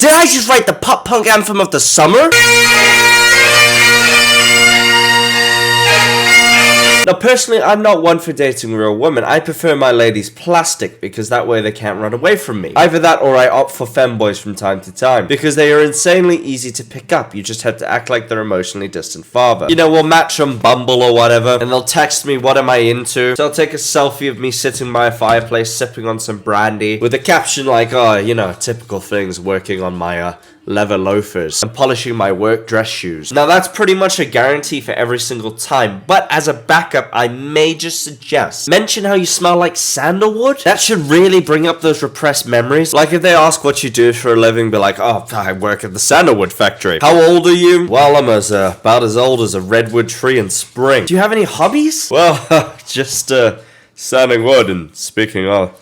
Did I just write the pop punk anthem of the summer? Now, personally, I'm not one for dating real women. I prefer my ladies plastic because that way they can't run away from me. Either that or I opt for femboys from time to time because they are insanely easy to pick up. You just have to act like their emotionally distant father. You know, we'll match on Bumble or whatever and they'll text me, what am I into? So I'll take a selfie of me sitting by a fireplace sipping on some brandy with a caption like, oh, you know, typical things, working on my leather loafers and polishing my work dress shoes. Now that's pretty much a guarantee for every single time, but as a backup I may just suggest mention how you smell like sandalwood. That should really bring up those repressed memories. Like if they ask what you do for a living, be like, oh, I work at the sandalwood factory. How old are you? Well, I'm about as old as a redwood tree in spring. Do you have any hobbies? Well, just sanding wood. And speaking of,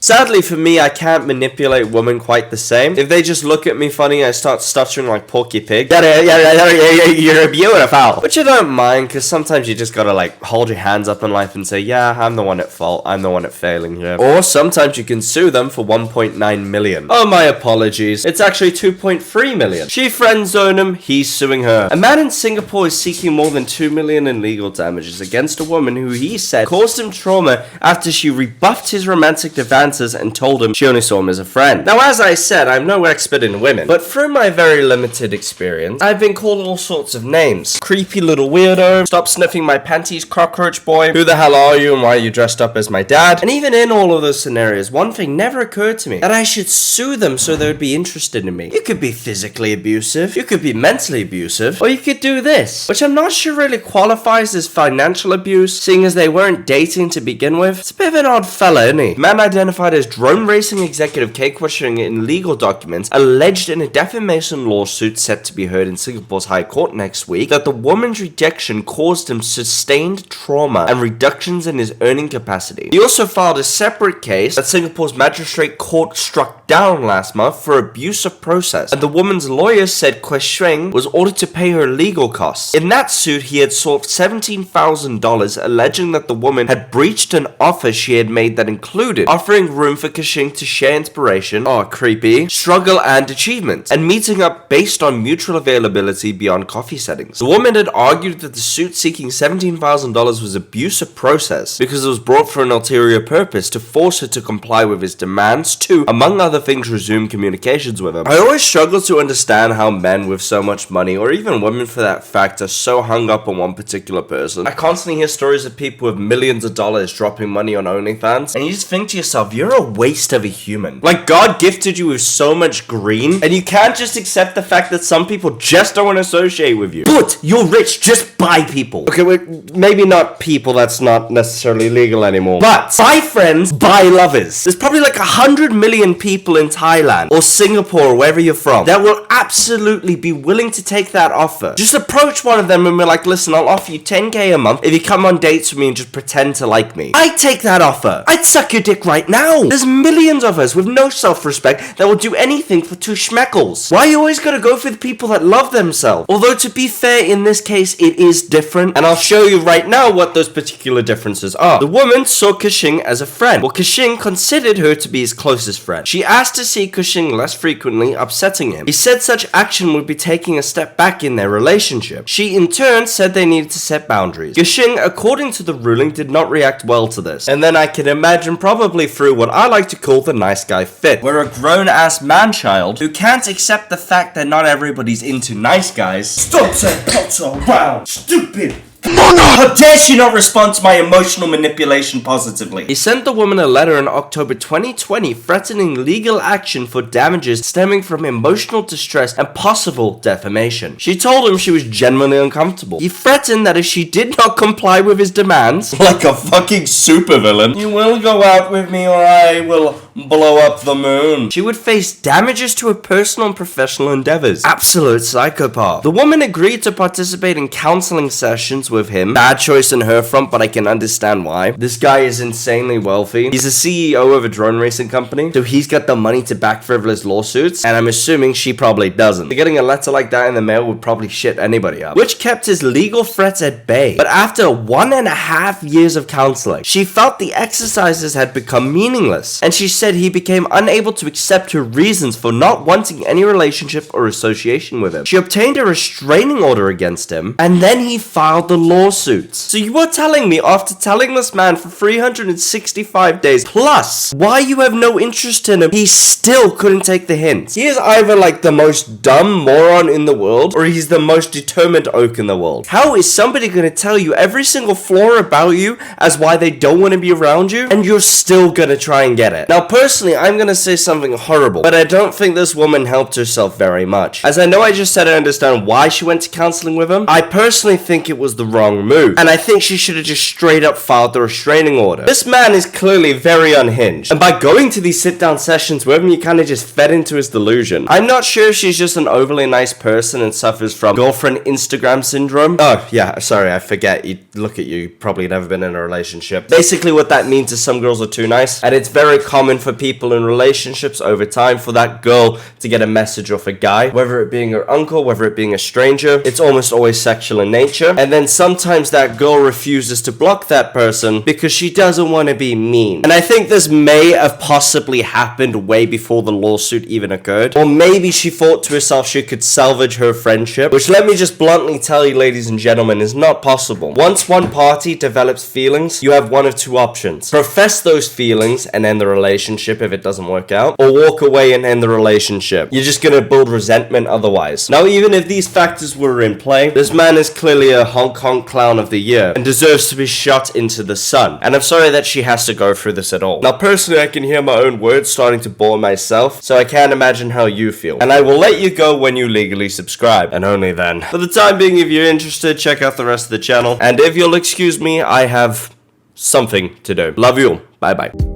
sadly for me, I can't manipulate women quite the same. If they just look at me funny, I start stuttering like Porky Pig. You're beautiful. Which I don't mind, because sometimes you just gotta like hold your hands up in life and say, yeah, I'm the one at fault. I'm the one at failing here. Or sometimes you can sue them for 1.9 million. Oh, my apologies. It's actually 2.3 million. She friend zoned him, he's suing her. A man in Singapore is seeking more than 2 million in legal damages against a woman who he said caused him trauma after she rebuffed his romantic advances and told him she only saw him as a friend. Now, as I said, I'm no expert in women, but through my very limited experience, I've been called all sorts of names. Creepy little weirdo, stop sniffing my panties, cockroach boy, who the hell are you and why are you dressed up as my dad? And even in all of those scenarios, one thing never occurred to me, that I should sue them so they would be interested in me. You could be physically abusive, you could be mentally abusive, or you could do this, which I'm not sure really qualifies as financial abuse, seeing as they weren't dating to begin with. It's a bit of an odd fella, isn't he? Man identified as drone racing executive cake washing in legal documents alleged in a defamation lawsuit set to be heard in Singapore's High Court next week that the woman's rejection caused him sustained trauma and reductions in his earning capacity. He also filed a separate case that Singapore's magistrate court struck down last month for abuse of process, and the woman's lawyer said Suing was ordered to pay her legal costs. In that suit, he had sought $17,000, alleging that the woman had breached an offer she had made that included offering room for Suing to share inspiration, creepy, struggle and achievement, and meeting up based on mutual availability beyond coffee settings. The woman had argued that the suit seeking $17,000 was abuse of process because it was brought for an ulterior purpose to force her to comply with his demands to, among other things, resume communications with him. I always struggle to understand how men with so much money, or even women for that fact, are so hung up on one particular person. I constantly hear stories of people with millions of dollars dropping money on OnlyFans, and you just think to yourself, you're a waste of a human. Like, God gifted you with so much green, and you can't just accept the fact that some people just don't want to associate with you. But you're rich, just buy people. Okay, wait, maybe not people, that's not necessarily legal anymore. But buy friends, buy lovers. There's probably like 100 million people in Thailand or Singapore or wherever you're from that will absolutely be willing to take that offer. Just approach one of them and be like, listen, I'll offer you 10k a month if you come on dates with me and just pretend to like me. I'd take that offer. I'd suck your dick right now. There's millions of us with no self-respect that will do anything for 2 schmeckles. Why you always gotta go for the people that love themselves? Although, to be fair, in this case, it is different, and I'll show you right now what those particular differences are. The woman saw Suing as a friend, while Suing considered her to be his closest friend. She asked to see Suing less frequently, upsetting him. He said such action would be taking a step back in their relationship. She, in turn, said they needed to set boundaries. Suing, according to the ruling, did not react well to this, and then I can imagine probably through what I like to call the nice guy fit, where a grown-ass man-child who can't accept the fact that not everybody's into nice guys stops and cuts around. Stupid! How dare she not respond to my emotional manipulation positively? He sent the woman a letter in October 2020 threatening legal action for damages stemming from emotional distress and possible defamation. She told him she was genuinely uncomfortable. He threatened that if she did not comply with his demands, like a fucking supervillain, you will go out with me or I will blow up the moon, she would face damages to her personal and professional endeavors. Absolute psychopath. The woman agreed to participate in counseling sessions with him. Bad choice on her front, but I can understand why. This guy is insanely wealthy. He's a CEO of a drone racing company, so he's got the money to back frivolous lawsuits, and I'm assuming she probably doesn't. Getting a letter like that in the mail would probably shit anybody up, which kept his legal threats at bay. But after 1.5 years of counseling, she felt the exercises had become meaningless, and she said said he became unable to accept her reasons for not wanting any relationship or association with him. She obtained a restraining order against him, and then he filed the lawsuits. So you are telling me after telling this man for 365 days plus why you have no interest in him, he still couldn't take the hint? He is either like the most dumb moron in the world, or he's the most determined oak in the world. How is somebody gonna tell you every single flaw about you as why they don't want to be around you, and you're still gonna try and get it? Now personally, I'm gonna say something horrible, but I don't think this woman helped herself very much. As I know I just said I understand why she went to counseling with him, I personally think it was the wrong move, and I think she should have just straight up filed the restraining order. This man is clearly very unhinged, and by going to these sit down sessions with him, you kind of just fed into his delusion. I'm not sure if she's just an overly nice person and suffers from girlfriend Instagram syndrome. Oh yeah, sorry, I forget. You look at you, probably never been in a relationship. Basically what that means is some girls are too nice, and it's very common for people in relationships over time for that girl to get a message off a guy, whether it being her uncle, whether it being a stranger. It's almost always sexual in nature, and then sometimes that girl refuses to block that person because she doesn't want to be mean. And I think this may have possibly happened way before the lawsuit even occurred, or maybe she thought to herself she could salvage her friendship, which let me just bluntly tell you, ladies and gentlemen, is not possible. Once one party develops feelings, you have one of two options: profess those feelings and end the relationship if it doesn't work out, or walk away and end the relationship. You're just gonna build resentment otherwise. Now, even if these factors were in play, this man is clearly a honk honk clown of the year and deserves to be shot into the sun. And I'm sorry that she has to go through this at all. Now, personally, I can hear my own words starting to bore myself, so I can't imagine how you feel. And I will let you go when you legally subscribe, and only then. For the time being, if you're interested, check out the rest of the channel. And if you'll excuse me, I have something to do. Love you all. Bye bye.